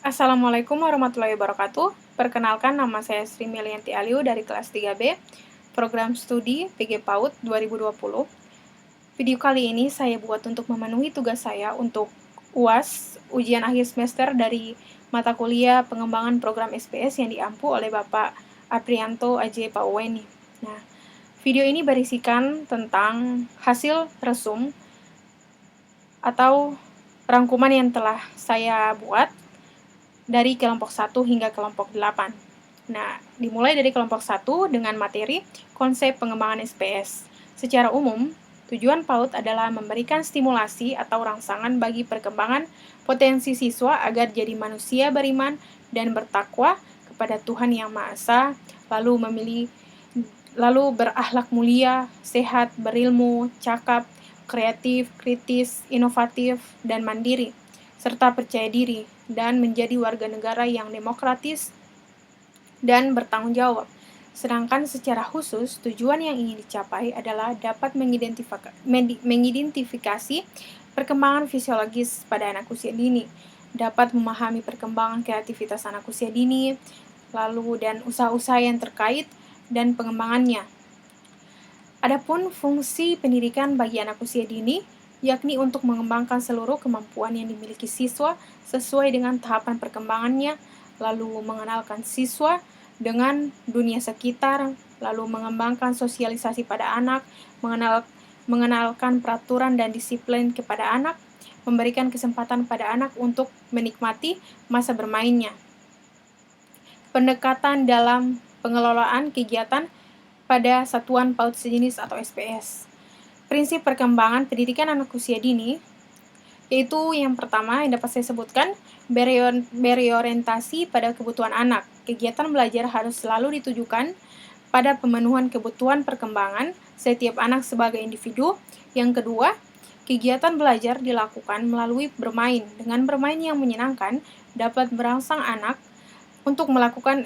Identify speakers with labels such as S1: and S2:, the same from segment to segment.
S1: Assalamualaikum warahmatullahi wabarakatuh. Perkenalkan, nama saya Sri Melianti Aliu dari kelas 3B, program studi PG PAUD 2020. Video kali ini saya buat untuk memenuhi tugas saya untuk UAS, ujian akhir semester dari mata kuliah pengembangan program SPS yang diampu oleh Bapak Aprianto AJ Pauweni. Nah, video ini berisikan tentang hasil resum atau rangkuman yang telah saya buat dari kelompok 1 hingga kelompok 8. Nah, dimulai dari kelompok 1 dengan materi konsep pengembangan SPS. Secara umum, tujuan PAUD adalah memberikan stimulasi atau rangsangan bagi perkembangan potensi siswa agar jadi manusia beriman dan bertakwa kepada Tuhan Yang Maha Esa, lalu berakhlak mulia, sehat, berilmu, cakap, kreatif, kritis, inovatif, dan mandiri, serta percaya diri, dan menjadi warga negara yang demokratis dan bertanggung jawab. Sedangkan secara khusus, tujuan yang ingin dicapai adalah dapat mengidentifikasi perkembangan fisiologis pada anak usia dini, dapat memahami perkembangan kreativitas anak usia dini, dan usaha-usaha yang terkait dan pengembangannya. Adapun fungsi pendidikan bagi anak usia dini, yakni untuk mengembangkan seluruh kemampuan yang dimiliki siswa sesuai dengan tahapan perkembangannya, lalu mengenalkan siswa dengan dunia sekitar, lalu mengembangkan sosialisasi pada anak, mengenalkan peraturan dan disiplin kepada anak, memberikan kesempatan pada anak untuk menikmati masa bermainnya. Pendekatan dalam pengelolaan kegiatan pada satuan PAUD sejenis atau SPS. Prinsip perkembangan pendidikan anak usia dini, yaitu yang pertama yang dapat saya sebutkan, berorientasi pada kebutuhan anak. Kegiatan belajar harus selalu ditujukan pada pemenuhan kebutuhan perkembangan setiap anak sebagai individu. Yang kedua, kegiatan belajar dilakukan melalui bermain. Dengan bermain yang menyenangkan, dapat merangsang anak untuk melakukan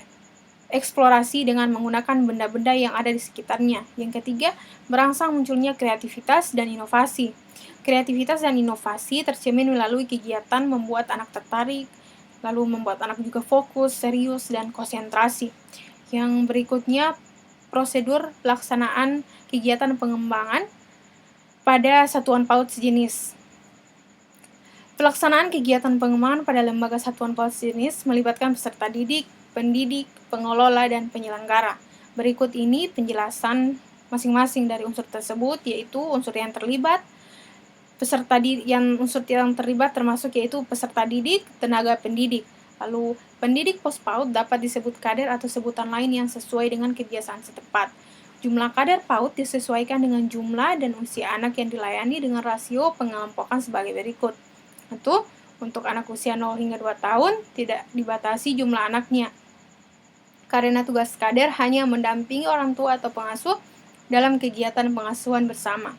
S1: eksplorasi dengan menggunakan benda-benda yang ada di sekitarnya. Yang ketiga, merangsang munculnya kreativitas dan inovasi. Kreativitas dan inovasi tercermin melalui kegiatan membuat anak tertarik, lalu membuat anak juga fokus, serius, dan konsentrasi. Yang berikutnya, prosedur pelaksanaan kegiatan pengembangan pada satuan PAUD sejenis. Pelaksanaan kegiatan pengembangan pada lembaga satuan PAUD sejenis melibatkan peserta didik, pendidik, pengelola, dan penyelenggara. Berikut ini penjelasan masing-masing dari unsur tersebut, yaitu unsur yang terlibat, unsur yang terlibat termasuk yaitu peserta didik, tenaga pendidik. Lalu, pendidik pos-PAUD dapat disebut kader atau sebutan lain yang sesuai dengan kebiasaan setempat. Jumlah kader PAUD disesuaikan dengan jumlah dan usia anak yang dilayani dengan rasio pengelompokan sebagai berikut. Untuk anak usia 0 hingga 2 tahun tidak dibatasi jumlah anaknya, karena tugas kader hanya mendampingi orang tua atau pengasuh dalam kegiatan pengasuhan bersama.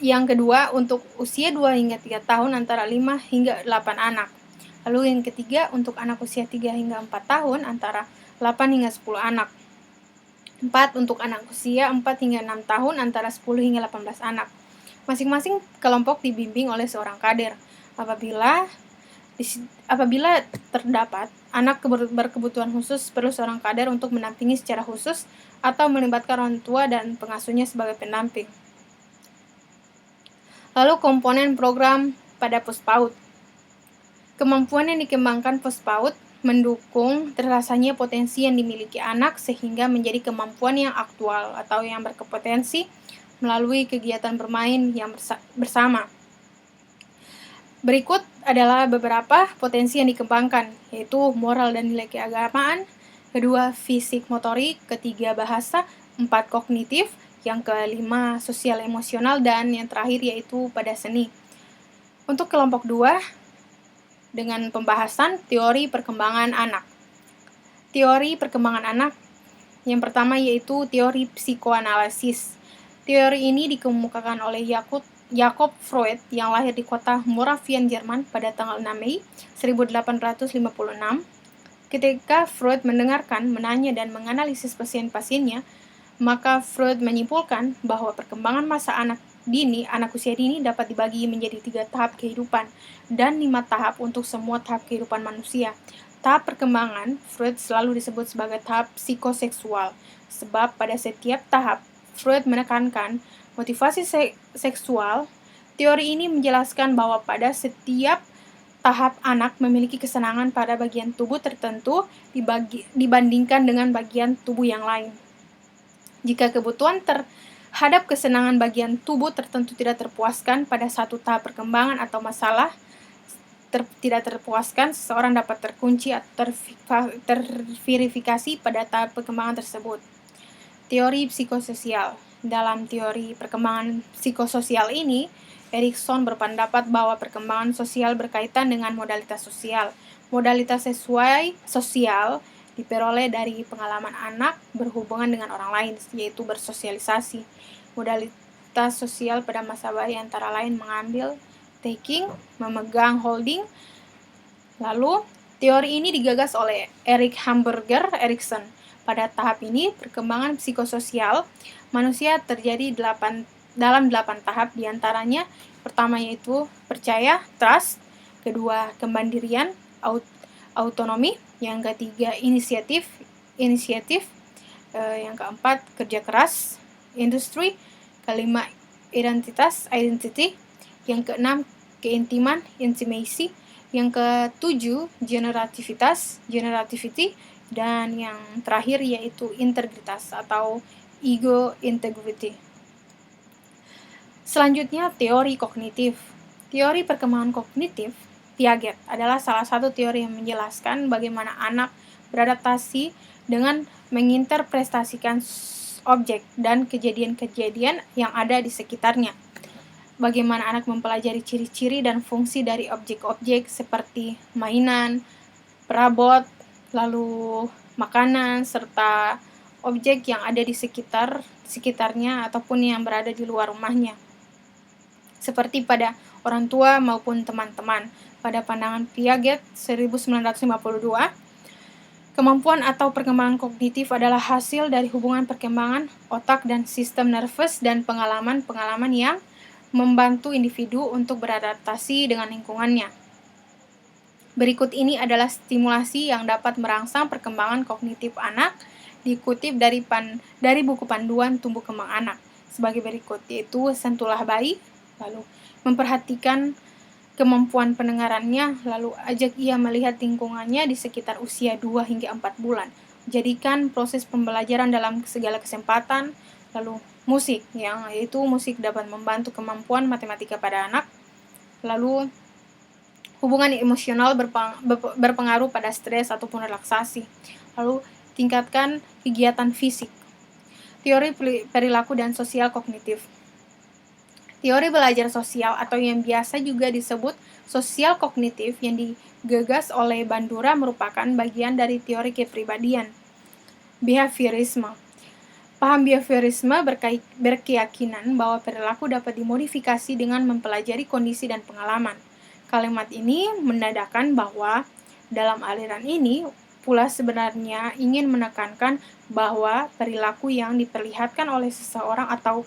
S1: Yang kedua, untuk usia 2 hingga 3 tahun antara 5 hingga 8 anak. Lalu yang ketiga, untuk anak usia 3 hingga 4 tahun antara 8 hingga 10 anak. 4. Untuk anak usia 4 hingga 6 tahun antara 10 hingga 18 anak. Masing-masing kelompok dibimbing oleh seorang kader. Apabila terdapat anak berkebutuhan khusus, perlu seorang kader untuk mendampingi secara khusus atau melibatkan orang tua dan pengasuhnya sebagai pendamping. Lalu komponen program pada pos-PAUD. Kemampuan yang dikembangkan pos-PAUD mendukung terasanya potensi yang dimiliki anak sehingga menjadi kemampuan yang aktual atau yang berkompetensi melalui kegiatan bermain yang bersama. Berikut adalah beberapa potensi yang dikembangkan, yaitu moral dan nilai keagamaan, kedua fisik motorik, ketiga bahasa, 4 kognitif, yang kelima sosial emosional, dan yang terakhir yaitu pada seni. Untuk kelompok 2, dengan pembahasan teori perkembangan anak. Teori perkembangan anak yang pertama yaitu teori psikoanalisis. Teori ini dikemukakan oleh Jakob Freud yang lahir di kota Moravian, Jerman pada tanggal 6 Mei 1856. Ketika Freud mendengarkan, menanya, dan menganalisis pasien-pasiennya, maka Freud menyimpulkan bahwa perkembangan masa anak dini, anak usia dini dapat dibagi menjadi 3 tahap kehidupan dan 5 tahap untuk semua tahap kehidupan manusia. Tahap perkembangan, Freud selalu disebut sebagai tahap psikoseksual, sebab pada setiap tahap, Freud menekankan motivasi seksual. Teori ini menjelaskan bahwa pada setiap tahap anak memiliki kesenangan pada bagian tubuh tertentu dibandingkan dengan bagian tubuh yang lain. Jika kebutuhan terhadap kesenangan bagian tubuh tertentu tidak terpuaskan pada satu tahap perkembangan atau masalah tidak terpuaskan, seseorang dapat terkunci atau terverifikasi pada tahap perkembangan tersebut. Teori psikososial. Dalam teori perkembangan psikososial ini, Erikson berpendapat bahwa perkembangan sosial berkaitan dengan modalitas sosial. Modalitas sosial diperoleh dari pengalaman anak berhubungan dengan orang lain, yaitu bersosialisasi. Modalitas sosial pada masa bayi antara lain mengambil, taking, memegang, holding. Lalu, teori ini digagas oleh Erik Hamburger Erikson. Pada tahap ini, perkembangan psikososial manusia terjadi dalam 8 tahap, diantaranya pertama yaitu percaya, trust, kedua kemandirian, autonomi, yang ketiga inisiatif, yang keempat kerja keras, industri, kelima identity, yang keenam keintiman, intimacy, yang ketujuh generativity, dan yang terakhir yaitu integritas atau ego integrity. Selanjutnya, teori kognitif. Teori perkembangan kognitif, Piaget, adalah salah satu teori yang menjelaskan bagaimana anak beradaptasi dengan menginterpretasikan objek dan kejadian-kejadian yang ada di sekitarnya. Bagaimana anak mempelajari ciri-ciri dan fungsi dari objek-objek seperti mainan, perabot, lalu makanan, serta objek yang ada di sekitarnya ataupun yang berada di luar rumahnya, seperti pada orang tua maupun teman-teman. Pada pandangan Piaget 1952, kemampuan atau perkembangan kognitif adalah hasil dari hubungan perkembangan otak dan sistem nervous dan pengalaman-pengalaman yang membantu individu untuk beradaptasi dengan lingkungannya. Berikut ini adalah stimulasi yang dapat merangsang perkembangan kognitif anak, dikutip dari buku panduan tumbuh kembang anak sebagai berikut, yaitu sentuhlah bayi, lalu memperhatikan kemampuan pendengarannya, lalu ajak ia melihat lingkungannya di sekitar usia 2 hingga 4 bulan. Jadikan proses pembelajaran dalam segala kesempatan, lalu musik, yaitu musik dapat membantu kemampuan matematika pada anak, lalu hubungan emosional berpengaruh pada stres ataupun relaksasi, lalu tingkatkan kegiatan fisik. Teori perilaku dan sosial kognitif. Teori belajar sosial atau yang biasa juga disebut sosial kognitif yang digagas oleh Bandura merupakan bagian dari teori kepribadian. Behaviorisme. Paham behaviorisme berkeyakinan bahwa perilaku dapat dimodifikasi dengan mempelajari kondisi dan pengalaman. Kalimat ini menandakan bahwa dalam aliran ini pula sebenarnya ingin menekankan bahwa perilaku yang diperlihatkan oleh seseorang atau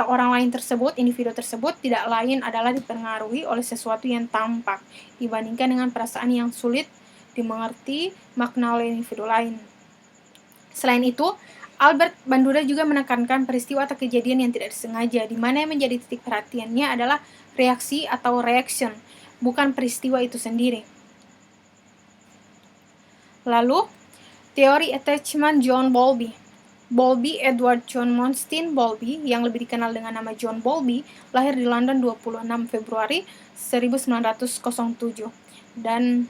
S1: orang lain tersebut, individu tersebut, tidak lain adalah dipengaruhi oleh sesuatu yang tampak dibandingkan dengan perasaan yang sulit dimengerti makna oleh individu lain. Selain itu, Albert Bandura juga menekankan peristiwa atau kejadian yang tidak disengaja, di mana yang menjadi titik perhatiannya adalah reaksi atau reaction, bukan peristiwa itu sendiri. Lalu, teori attachment John Bowlby. Bowlby Edward John Monstein Bowlby, yang lebih dikenal dengan nama John Bowlby, lahir di London 26 Februari 1907 dan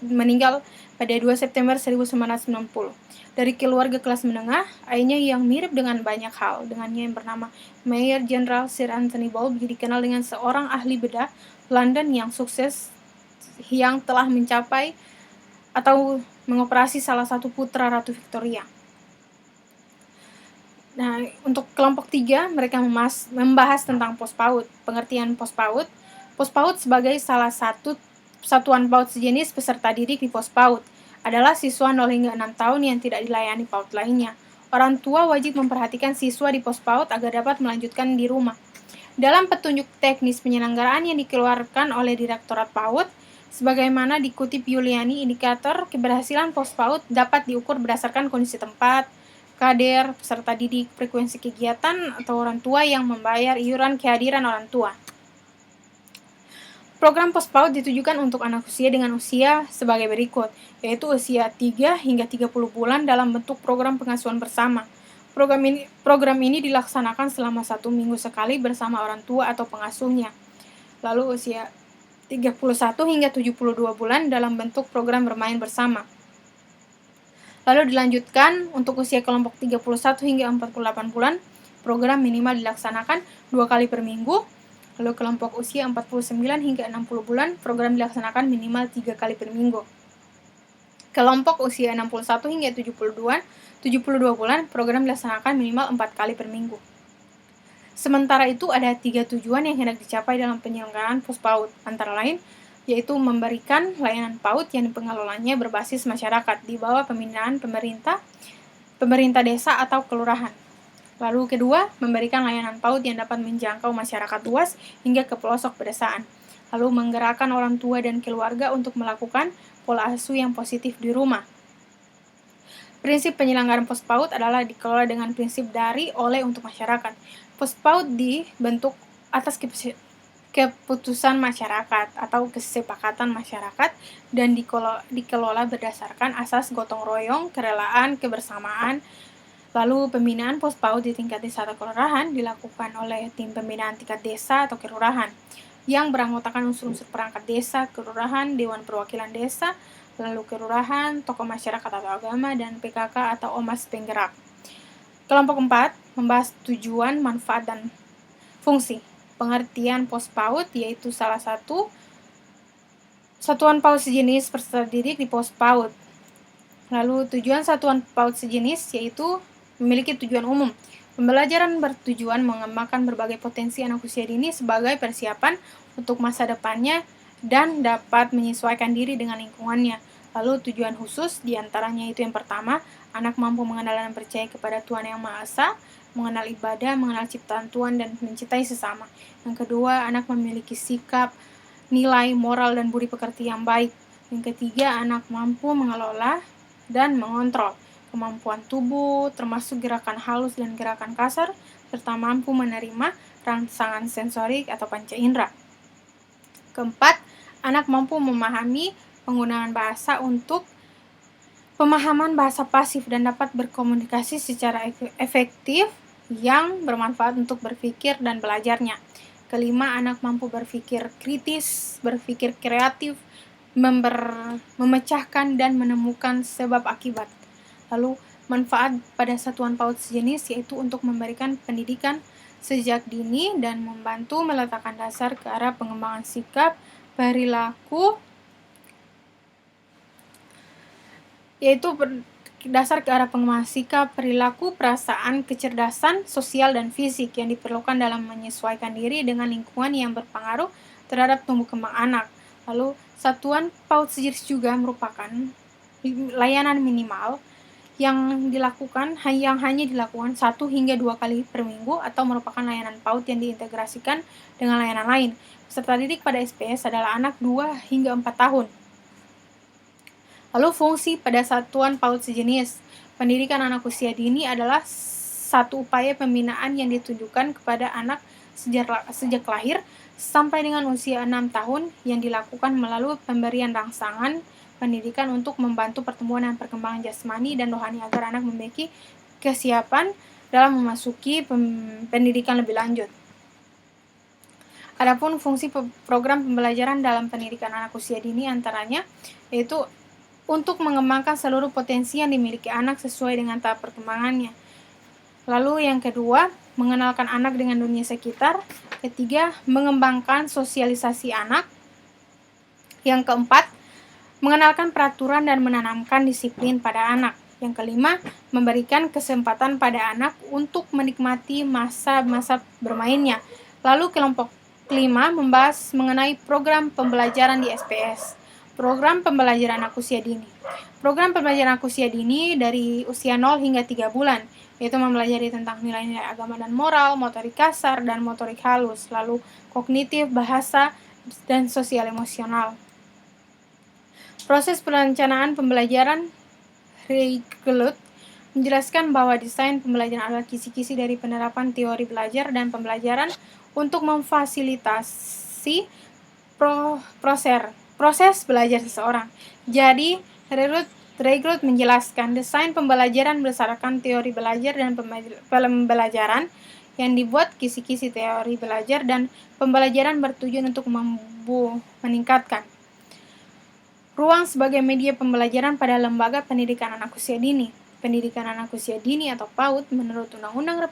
S1: meninggal pada 2 September 1990. Dari keluarga kelas menengah, ayahnya yang mirip dengan banyak hal dengannya yang bernama Mayor General Sir Anthony Bowlby dikenal dengan seorang ahli bedah London yang sukses yang telah mencapai atau mengoperasi salah satu putra Ratu Victoria. Nah, untuk kelompok 3, mereka membahas tentang POSPAUD. Pengertian POSPAUD. POSPAUD sebagai salah satu satuan PAUD sejenis peserta didik di POSPAUD adalah siswa 0 hingga 6 tahun yang tidak dilayani PAUD lainnya. Orang tua wajib memperhatikan siswa di pos PAUD agar dapat melanjutkan di rumah. Dalam petunjuk teknis penyelenggaraan yang dikeluarkan oleh Direktorat PAUD, sebagaimana dikutip Yuliani, indikator keberhasilan pos PAUD dapat diukur berdasarkan kondisi tempat, kader, peserta didik, frekuensi kegiatan, atau orang tua yang membayar iuran kehadiran orang tua. Program pos PAUD ditujukan untuk anak usia dengan usia sebagai berikut, yaitu usia 3 hingga 30 bulan dalam bentuk program pengasuhan bersama. Program ini dilaksanakan selama 1 minggu sekali bersama orang tua atau pengasuhnya. Lalu usia 31 hingga 72 bulan dalam bentuk program bermain bersama. Lalu dilanjutkan untuk usia kelompok 31 hingga 48 bulan, program minimal dilaksanakan 2 kali per minggu. Lalu kelompok usia 49 hingga 60 bulan, program dilaksanakan minimal 3 kali per minggu. Kelompok usia 61 hingga 72 bulan, program dilaksanakan minimal 4 kali per minggu. Sementara itu ada 3 tujuan yang hendak dicapai dalam penyelenggaraan pos PAUD, antara lain yaitu memberikan layanan PAUD yang pengelolanya berbasis masyarakat di bawah pembinaan pemerintah desa atau kelurahan. Lalu kedua, memberikan layanan PAUD yang dapat menjangkau masyarakat luas hingga ke pelosok pedesaan. Lalu menggerakkan orang tua dan keluarga untuk melakukan pola asuh yang positif di rumah. Prinsip penyelenggaraan pos PAUD adalah dikelola dengan prinsip dari, oleh, untuk masyarakat. Pos PAUD dibentuk atas keputusan masyarakat atau kesepakatan masyarakat dan dikelola berdasarkan asas gotong royong, kerelaan, kebersamaan. Lalu pembinaan pos PAUD di tingkat desa atau kelurahan dilakukan oleh tim pembinaan tingkat desa atau kelurahan yang beranggotakan unsur-unsur perangkat desa, kelurahan, dewan perwakilan desa, lalu kelurahan, tokoh masyarakat atau agama, dan PKK atau Ormas Penggerak. Kelompok 4 membahas tujuan, manfaat, dan fungsi. Pengertian pos PAUD yaitu salah satu satuan PAUD sejenis peserta didik di pos PAUD. Lalu tujuan satuan PAUD sejenis yaitu memiliki tujuan umum. Pembelajaran bertujuan mengembangkan berbagai potensi anak usia dini sebagai persiapan untuk masa depannya dan dapat menyesuaikan diri dengan lingkungannya. Lalu tujuan khusus diantaranya itu yang pertama, anak mampu mengenal dan percaya kepada Tuhan Yang Maha Esa, mengenal ibadah, mengenal ciptaan Tuhan, dan mencintai sesama. Yang kedua, anak memiliki sikap, nilai, moral, dan budi pekerti yang baik. Yang ketiga, anak mampu mengelola dan mengontrol kemampuan tubuh, termasuk gerakan halus dan gerakan kasar, serta mampu menerima rangsangan sensorik atau panca indera. Keempat, anak mampu memahami penggunaan bahasa untuk pemahaman bahasa pasif dan dapat berkomunikasi secara efektif yang bermanfaat untuk berpikir dan belajarnya. Kelima, anak mampu berpikir kritis, berpikir kreatif, memecahkan dan menemukan sebab akibat. Lalu, manfaat pada satuan PAUD sejenis yaitu untuk memberikan pendidikan sejak dini dan membantu meletakkan dasar ke arah pengembangan sikap, perilaku, yaitu dasar ke arah pengembangan sikap, perilaku, perasaan, kecerdasan, sosial, dan fisik yang diperlukan dalam menyesuaikan diri dengan lingkungan yang berpengaruh terhadap tumbuh kembang anak. Lalu, satuan PAUD sejenis juga merupakan layanan minimal yang hanya dilakukan 1 hingga 2 kali per minggu atau merupakan layanan PAUD yang diintegrasikan dengan layanan lain. Peserta didik pada SPS adalah anak 2 hingga 4 tahun. Lalu fungsi pada satuan PAUD sejenis. Pendidikan anak usia dini adalah satu upaya pembinaan yang ditujukan kepada anak sejak lahir sampai dengan usia 6 tahun yang dilakukan melalui pemberian rangsangan pendidikan untuk membantu pertumbuhan dan perkembangan jasmani dan rohani agar anak memiliki kesiapan dalam memasuki pendidikan lebih lanjut. Adapun fungsi program pembelajaran dalam pendidikan anak usia dini antaranya yaitu untuk mengembangkan seluruh potensi yang dimiliki anak sesuai dengan tahap perkembangannya. Lalu yang kedua, mengenalkan anak dengan dunia sekitar. Ketiga, mengembangkan sosialisasi anak. Yang keempat, mengenalkan peraturan dan menanamkan disiplin pada anak. Yang kelima, memberikan kesempatan pada anak untuk menikmati masa-masa bermainnya. Lalu kelompok kelima membahas mengenai program pembelajaran di SPS. Program pembelajaran anak usia dini. Program pembelajaran anak usia dini dari usia 0 hingga 3 bulan, yaitu mempelajari tentang nilai-nilai agama dan moral, motorik kasar, dan motorik halus, lalu kognitif, bahasa, dan sosial emosional. Proses perencanaan pembelajaran Reigelut menjelaskan bahwa desain pembelajaran adalah kisi-kisi dari penerapan teori belajar dan pembelajaran untuk memfasilitasi proses belajar seseorang. Jadi, Reigelut menjelaskan desain pembelajaran berdasarkan teori belajar dan pembelajaran yang dibuat kisi-kisi teori belajar dan pembelajaran bertujuan untuk meningkatkan ruang sebagai media pembelajaran pada lembaga pendidikan anak usia dini. Pendidikan anak usia dini atau PAUD menurut Undang-Undang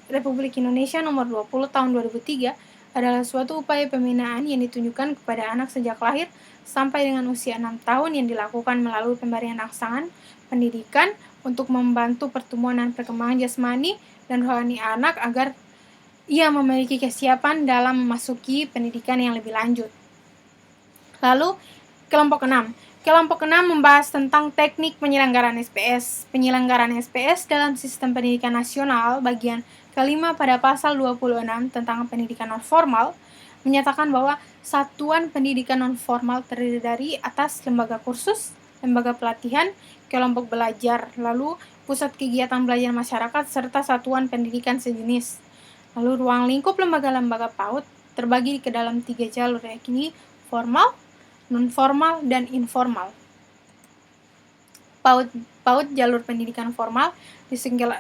S1: Republik Indonesia Nomor 20 Tahun 2003 adalah suatu upaya pembinaan yang ditunjukkan kepada anak sejak lahir sampai dengan usia 6 tahun yang dilakukan melalui pemberian rangsangan pendidikan untuk membantu pertumbuhan dan perkembangan jasmani dan rohani anak agar ia memiliki kesiapan dalam memasuki pendidikan yang lebih lanjut. Lalu, kelompok 6. Kelompok 6 membahas tentang teknik penyelenggaraan SPS. Penyelenggaraan SPS dalam sistem pendidikan nasional bagian kelima pada pasal 26 tentang pendidikan non-formal menyatakan bahwa satuan pendidikan non-formal terdiri dari atas lembaga kursus, lembaga pelatihan, kelompok belajar, lalu pusat kegiatan belajar masyarakat, serta satuan pendidikan sejenis. Lalu ruang lingkup lembaga-lembaga PAUD terbagi ke dalam 3 jalur, yakni formal, non-formal, dan informal. PAUD jalur pendidikan formal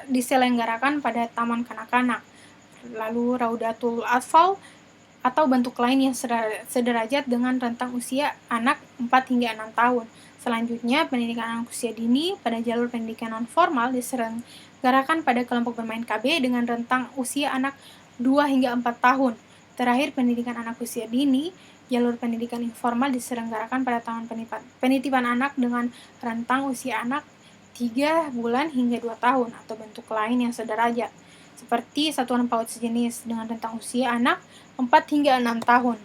S1: diselenggarakan pada taman kanak-kanak, lalu Raudatul Atfal atau bentuk lain yang sederajat dengan rentang usia anak 4 hingga 6 tahun. Selanjutnya, pendidikan anak usia dini pada jalur pendidikan non-formal diselenggarakan pada kelompok bermain KB dengan rentang usia anak 2 hingga 4 tahun. Terakhir, pendidikan anak usia dini jalur pendidikan informal diselenggarakan pada taman penitipan anak dengan rentang usia anak 3 bulan hingga 2 tahun atau bentuk lain yang sederajat, seperti satuan PAUD sejenis dengan rentang usia anak 4 hingga 6 tahun.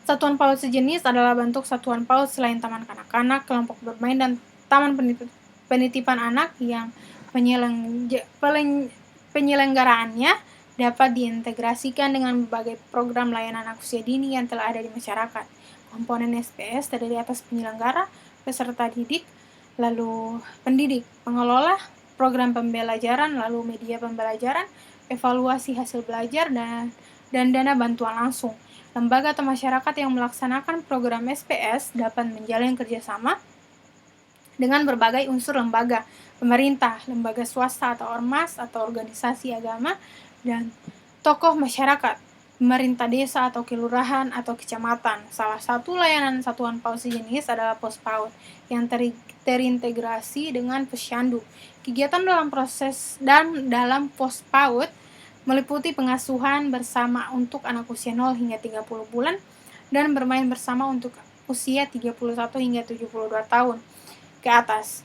S1: Satuan PAUD sejenis adalah bentuk satuan PAUD selain taman kanak-kanak, kelompok bermain, dan taman penitipan anak yang penyelenggaraannya dapat diintegrasikan dengan berbagai program layanan anak usia dini yang telah ada di masyarakat. Komponen SPS terdiri atas penyelenggara, peserta didik, lalu pendidik, pengelola, program pembelajaran, lalu media pembelajaran, evaluasi hasil belajar, dan dana bantuan langsung. Lembaga atau masyarakat yang melaksanakan program SPS dapat menjalin kerjasama dengan berbagai unsur lembaga, pemerintah, lembaga swasta atau ormas atau organisasi agama, dan tokoh masyarakat, pemerintah desa atau kelurahan atau kecamatan. Salah satu layanan satuan PAUD sejenis adalah pos PAUD yang terintegrasi dengan posyandu. Kegiatan dalam pos PAUD meliputi pengasuhan bersama untuk anak usia 0 hingga 30 bulan dan bermain bersama untuk usia 31 hingga 72 tahun ke atas.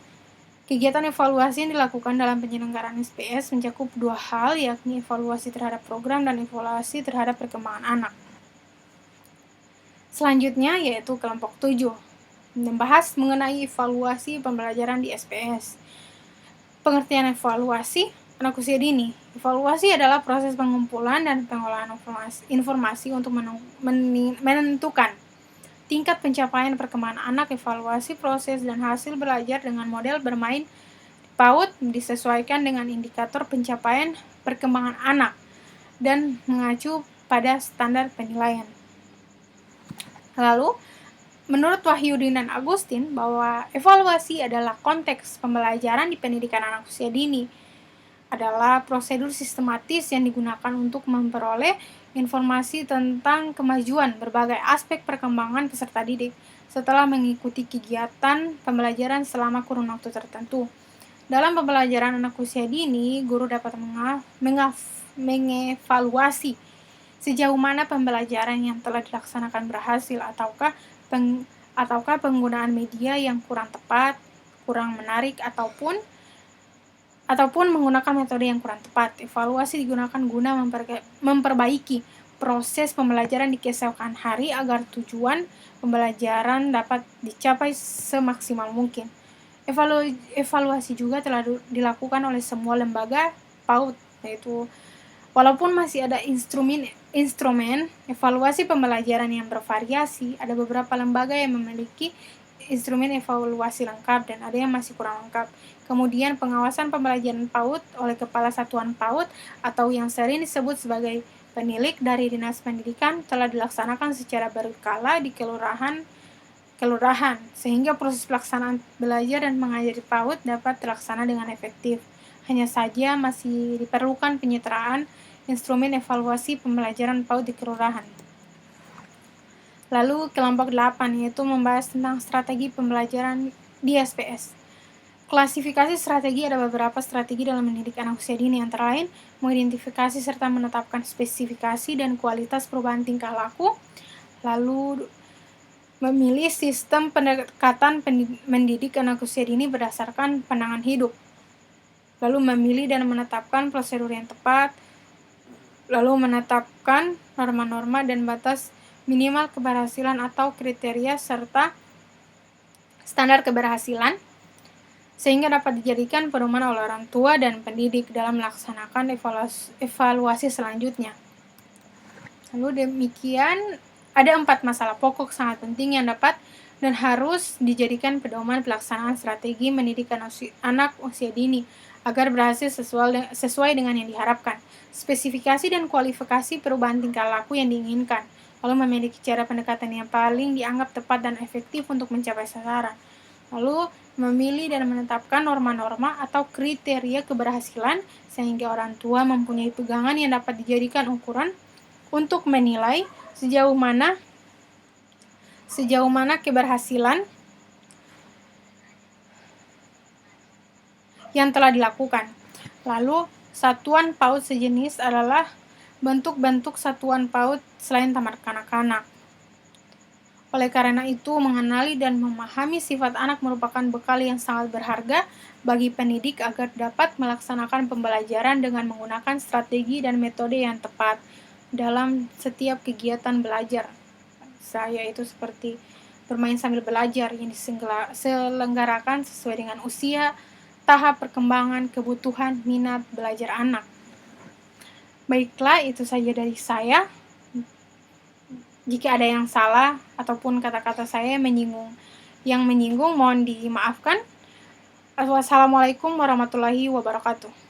S1: Kegiatan evaluasi yang dilakukan dalam penyelenggaraan SPS mencakup 2 hal, yakni evaluasi terhadap program dan evaluasi terhadap perkembangan anak. Selanjutnya yaitu kelompok 7, membahas mengenai evaluasi pembelajaran di SPS. Pengertian evaluasi anak usia dini. Evaluasi adalah proses pengumpulan dan pengolahan informasi untuk menentukan tingkat pencapaian perkembangan anak. Evaluasi proses dan hasil belajar dengan model bermain PAUD disesuaikan dengan indikator pencapaian perkembangan anak dan mengacu pada standar penilaian. Lalu, menurut Wahyudin dan Agustin bahwa evaluasi adalah konteks pembelajaran di pendidikan anak usia dini, adalah prosedur sistematis yang digunakan untuk memperoleh informasi tentang kemajuan berbagai aspek perkembangan peserta didik setelah mengikuti kegiatan pembelajaran selama kurun waktu tertentu. Dalam pembelajaran anak usia dini, guru dapat mengevaluasi sejauh mana pembelajaran yang telah dilaksanakan berhasil ataukah penggunaan media yang kurang tepat, kurang menarik, ataupun menggunakan metode yang kurang tepat. Evaluasi digunakan guna memperbaiki proses pembelajaran di keesokan hari agar tujuan pembelajaran dapat dicapai semaksimal mungkin. Evaluasi juga telah dilakukan oleh semua lembaga PAUD, yaitu walaupun masih ada instrumen evaluasi pembelajaran yang bervariasi, ada beberapa lembaga yang memiliki instrumen evaluasi lengkap dan ada yang masih kurang lengkap. Kemudian pengawasan pembelajaran PAUD oleh Kepala Satuan PAUD atau yang sering disebut sebagai penilik dari Dinas Pendidikan telah dilaksanakan secara berkala di kelurahan, sehingga proses pelaksanaan belajar dan mengajar di PAUD dapat terlaksana dengan efektif. Hanya saja masih diperlukan penyetaraan instrumen evaluasi pembelajaran PAUD di kelurahan. Lalu kelompok 8 yaitu membahas tentang strategi pembelajaran di SPS. Klasifikasi strategi, ada beberapa strategi dalam mendidik anak usia dini, antara lain mengidentifikasi serta menetapkan spesifikasi dan kualitas perubahan tingkah laku, lalu memilih sistem pendekatan mendidik anak usia dini berdasarkan pandangan hidup, lalu memilih dan menetapkan prosedur yang tepat, lalu menetapkan norma-norma dan batas minimal keberhasilan atau kriteria serta standar keberhasilan sehingga dapat dijadikan pedoman oleh orang tua dan pendidik dalam melaksanakan evaluasi selanjutnya. Lalu demikian, ada 4 masalah pokok sangat penting yang dapat dan harus dijadikan pedoman pelaksanaan strategi mendidik anak usia dini agar berhasil sesuai dengan yang diharapkan. Spesifikasi dan kualifikasi perubahan tingkah laku yang diinginkan, lalu memiliki cara pendekatan yang paling dianggap tepat dan efektif untuk mencapai sasaran. Lalu memilih dan menetapkan norma-norma atau kriteria keberhasilan sehingga orang tua mempunyai pegangan yang dapat dijadikan ukuran untuk menilai sejauh mana keberhasilan yang telah dilakukan. Lalu satuan PAUD sejenis adalah bentuk-bentuk satuan PAUD selain taman kanak-kanak. Oleh karena itu, mengenali dan memahami sifat anak merupakan bekal yang sangat berharga bagi pendidik agar dapat melaksanakan pembelajaran dengan menggunakan strategi dan metode yang tepat dalam setiap kegiatan belajar. Saya itu seperti bermain sambil belajar yang diselenggarakan sesuai dengan usia, tahap perkembangan, kebutuhan, minat belajar anak. Baiklah, itu saja dari saya. Jika ada yang salah ataupun kata-kata saya yang menyinggung, mohon dimaafkan. Wassalamualaikum warahmatullahi wabarakatuh.